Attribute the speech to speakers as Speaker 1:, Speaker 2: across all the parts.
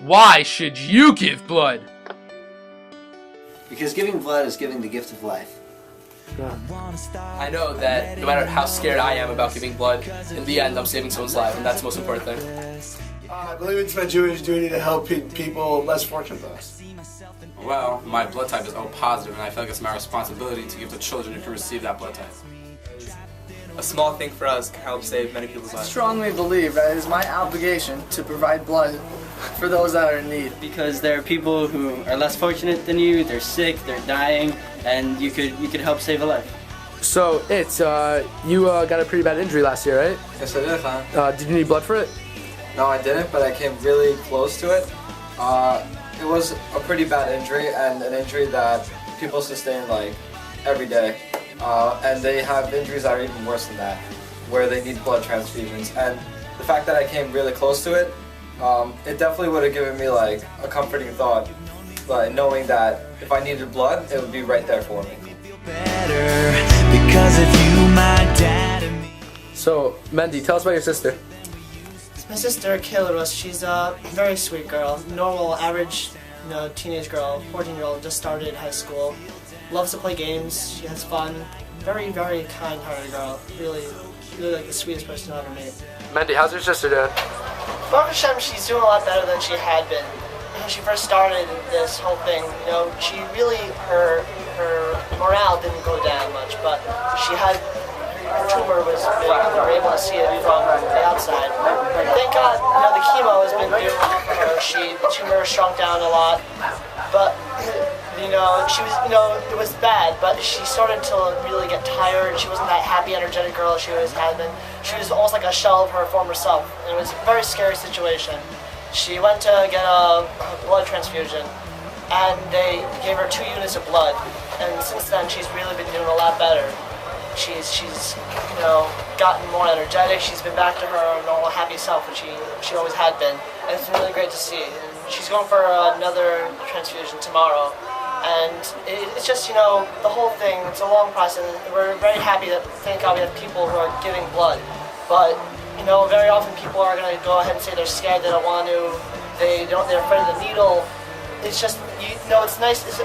Speaker 1: Why should you give blood?
Speaker 2: Because giving blood is giving the gift of life.
Speaker 3: I know that no matter how scared I am about giving blood, in the end I'm saving someone's life, and that's the most important thing.
Speaker 4: I believe it's my Jewish duty to help people less fortunate than us.
Speaker 5: Well, my blood type is O positive, and I feel like it's my responsibility to give to children who can receive that blood type.
Speaker 3: A small thing for us can help save many people's
Speaker 6: I
Speaker 3: lives.
Speaker 6: strongly believe that it is my obligation to provide blood for those that are in need.
Speaker 7: Because there are people who are less fortunate than you, they're sick, they're dying, and you could help save a life.
Speaker 8: So, you got a pretty bad injury last year, right?
Speaker 9: Yes, I did, huh?
Speaker 8: Did you need blood for it?
Speaker 9: No, I didn't, but I came really close to it. It was a pretty bad injury, and an injury that people sustain like every day. And they have injuries that are even worse than that, where they need blood transfusions. And the fact that I came really close to it, it definitely would have given me like a comforting thought, but knowing that if I needed blood, it would be right there for me.
Speaker 8: So, Mendy, tell us about your sister.
Speaker 10: My sister, Kayla, she's a very sweet girl, normal, average, teenage girl, 14-year-old, just started high school. Loves to play games, she has fun, very, very kind-hearted girl, really like the sweetest person I've ever met.
Speaker 8: Mendy, how's your sister doing?
Speaker 10: Baruch Hashem, she's doing a lot better than she had been. When she first started this whole thing, she really, her morale didn't go down much, but she had, her tumor was big, and we were able to see it from the outside. And thank God, the chemo has been doing for her. The tumor shrunk down a lot, but she was, it was bad, but she started to really get tired. She wasn't that happy, energetic girl she always had been. She was almost like a shell of her former self. It was a very scary situation. She went to get a blood transfusion, and they gave her 2 units of blood. And since then, she's really been doing a lot better. She's gotten more energetic. She's been back to her normal, happy self, which she always had been. And it's really great to see. And she's going for another transfusion tomorrow. And it's just, the whole thing, it's a long process. We're very happy that, thank God, we have people who are giving blood. But, very often people are going to go ahead and say they're scared, they don't want to, they're afraid of the needle. It's just, it's nice, it's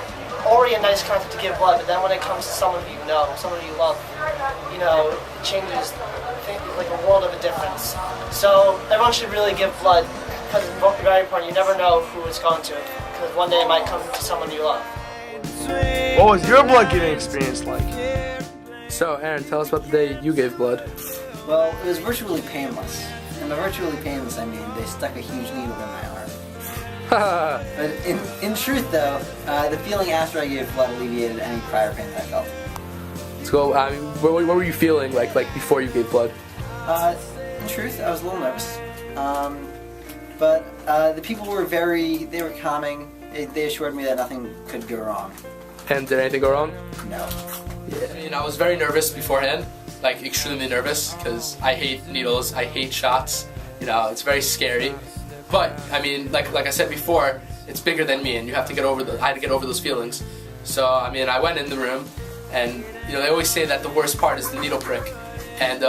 Speaker 10: already a nice concept to give blood, but then when it comes to someone you know, someone you love, it changes, like a world of a difference. So everyone should really give blood, because it's very important. You never know who it's going to, because one day it might come to someone you love.
Speaker 4: What was your blood giving experience like?
Speaker 8: So, Aaron, tell us about the day you gave blood.
Speaker 2: Well, it was virtually painless. And by virtually painless, I mean they stuck a huge needle in my arm. But in truth, though, the feeling after I gave blood alleviated any prior pain that I felt.
Speaker 8: Let's go. What were you feeling like before you gave blood?
Speaker 2: In truth, I was a little nervous. But the people were they were calming. They assured me that nothing could go wrong.
Speaker 8: And did anything go wrong?
Speaker 2: No.
Speaker 3: I was very nervous beforehand, like extremely nervous, because I hate needles, I hate shots. It's very scary. But like I said before, it's bigger than me, and you have to get over I had to get over those feelings. So I went in the room, and they always say that the worst part is the needle prick, and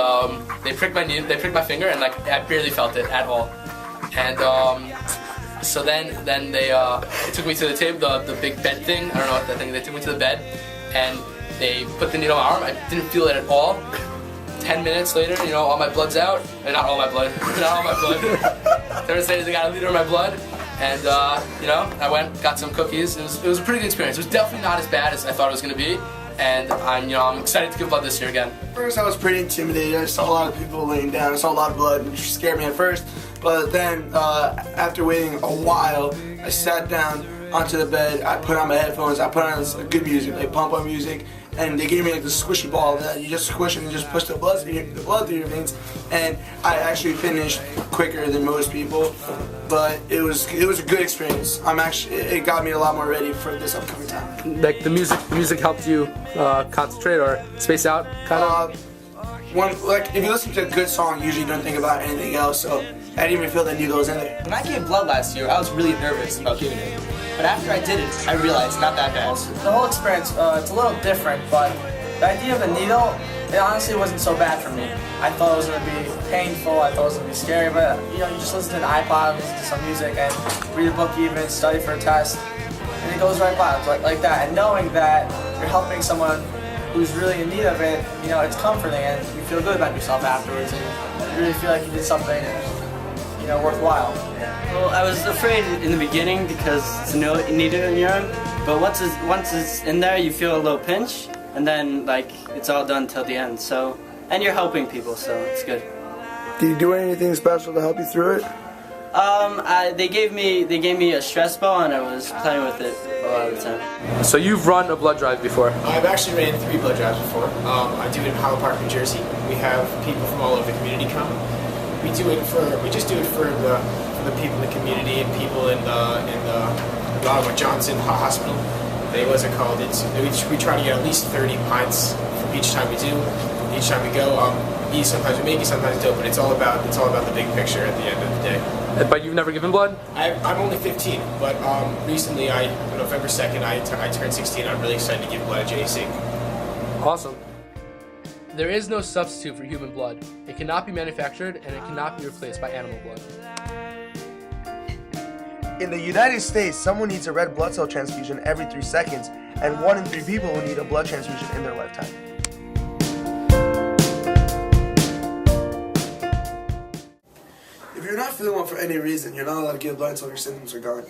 Speaker 3: they pricked my finger, and I barely felt it at all. And so then they took me to the table, the big bed thing. I don't know what that thing. They took me to the bed, and they put the needle on my arm. I didn't feel it at all. 10 minutes later, all my blood's out. Not all my blood. Not all my blood. 10 minutes later, they got a liter of my blood, and I went, got some cookies. It was a pretty good experience. It was definitely not as bad as I thought it was going to be, and I'm excited to give blood this year again.
Speaker 4: First, I was pretty intimidated. I saw a lot of people laying down. I saw a lot of blood, which scared me at first. But then, after waiting a while, I sat down onto the bed. I put on my headphones. I put on good music, like pump-up music. And they gave me like this squishy ball that you just squish and you just push the blood through your veins. And I actually finished quicker than most people, but it was a good experience. It got me a lot more ready for this upcoming time.
Speaker 8: Like the music helped you concentrate or space out, kind of.
Speaker 4: If you listen to a good song, usually you don't think about anything else. So I didn't even feel the needle was in there.
Speaker 3: When I gave blood last year, I was really nervous about giving it. But after I did it, I realized it's not that bad.
Speaker 6: The whole experience, it's a little different, but the idea of the needle, it honestly wasn't so bad for me. I thought it was going to be painful, I thought it was going to be scary, but you just listen to an iPod, listen to some music, and read a book even, study for a test, and it goes right by, like that. And knowing that you're helping someone who's really in need of it, it's comforting, and you feel good about yourself afterwards, and you really feel like you did something, worthwhile.
Speaker 7: Well, I was afraid in the beginning because it's a needle in your arm, but once it's in there, you feel a little pinch, and then it's all done till the end. So, and you're helping people, so it's good.
Speaker 4: Do you do anything special to help you through it?
Speaker 7: They gave me a stress ball, and I was playing with it a lot of the time.
Speaker 8: So you've run a blood drive before?
Speaker 11: I've actually ran 3 blood drives before. I do it in Highland Park, New Jersey. We have people from all over the community come. We just do it for the people in the community and people in the Johnson Hospital. What's it called? We try to get at least 30 pints from each time we do. Each time we go, sometimes we make it, sometimes we don't. But it's all about the big picture at the end of the day.
Speaker 8: But you've never given blood?
Speaker 11: I'm only 15, but recently, on November 2nd, I turned 16. I'm really excited to give blood at JEC.
Speaker 8: Awesome.
Speaker 1: There is no substitute for human blood. It cannot be manufactured and it cannot be replaced by animal blood.
Speaker 4: In the United States, someone needs a red blood cell transfusion every 3 seconds, and 1 in 3 people will need a blood transfusion in their lifetime. If you're not feeling well for any reason, you're not allowed to give blood until your symptoms are gone.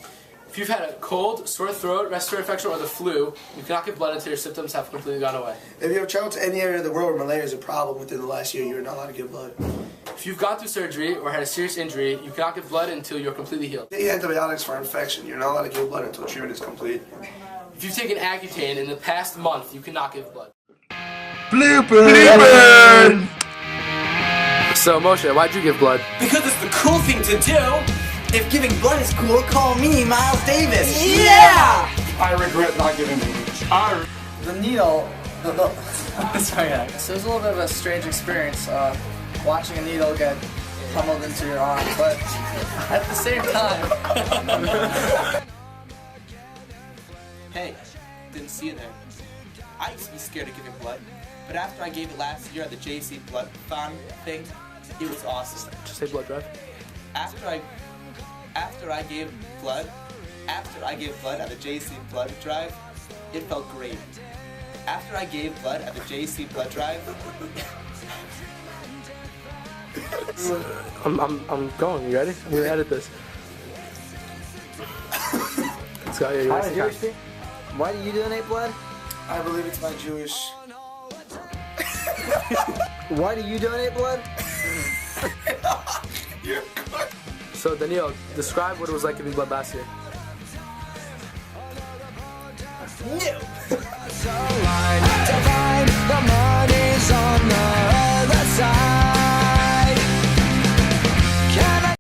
Speaker 3: If you've had a cold, sore throat, respiratory infection, or the flu, you cannot give blood until your symptoms have completely gone away.
Speaker 4: If you have traveled to any area of the world where malaria is a problem within the last year, you're not allowed to give blood.
Speaker 3: If you've gone through surgery or had a serious injury, you cannot give blood until you're completely healed.
Speaker 4: Take antibiotics for infection. You're not allowed to give blood until treatment is complete.
Speaker 3: If you've taken Accutane in the past month, you cannot give blood.
Speaker 8: Blooper! So Moshe, why'd you give blood?
Speaker 2: Because it's the cool thing to do. If giving blood is cool, call me Miles Davis.
Speaker 5: Yeah! I regret not giving blood.
Speaker 6: The needle, sorry guys. So it was a little bit of a strange experience watching a needle get pummeled into your arm, but at the same time.
Speaker 12: Hey, didn't see you there. I used to be scared of giving blood, but after I gave it last year at the JEC blood fund thing, it was awesome.
Speaker 8: Just say blood drive.
Speaker 12: After I gave blood at the JEC blood drive, it felt great. After I gave blood at the JEC blood drive,
Speaker 8: I'm going. You ready? I'm gonna edit this. Let's go. Yeah,
Speaker 2: Hi, Jewish thing. Why do you donate blood?
Speaker 4: I believe it's my Jewish.
Speaker 2: Why do you donate blood?
Speaker 8: So Daniel, describe what it was like giving blood last year.
Speaker 2: No.